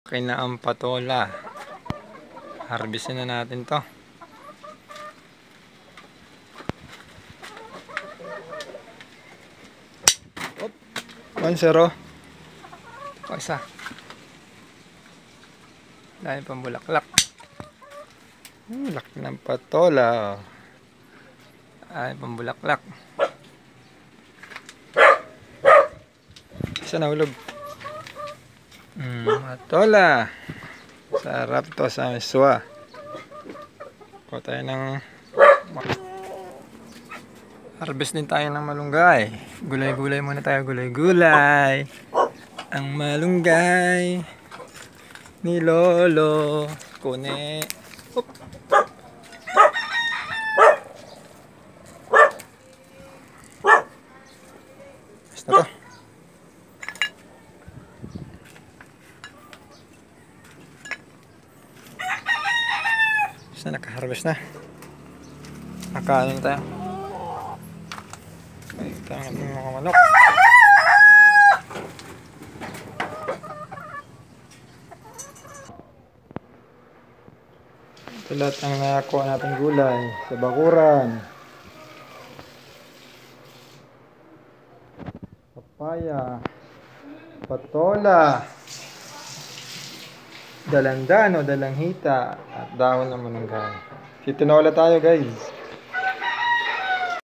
Okay na ang patola. Harvestin na natin to. Op, 1-0. O isa. Dahil pang bulaklak. Laki ng patola. Ay, pang bulaklak. Isa nahulog. Patola. Sarap to sa miswa. Kuha tayo ng harvest din tayo ng malunggay. Gulay-gulay muna tayo. Gulay-gulay. Ang malunggay ni Lolo Kone. Oop. Basta to. Basta naka-harvest na. Nakaano na tayo. Ito ang ating mga manok. Ito lahat ang nakakuha natin gulay sa bakuran. Papaya, patola, dalandan o dalanghita at dahon ng malunggay. Dito na wala tayo guys.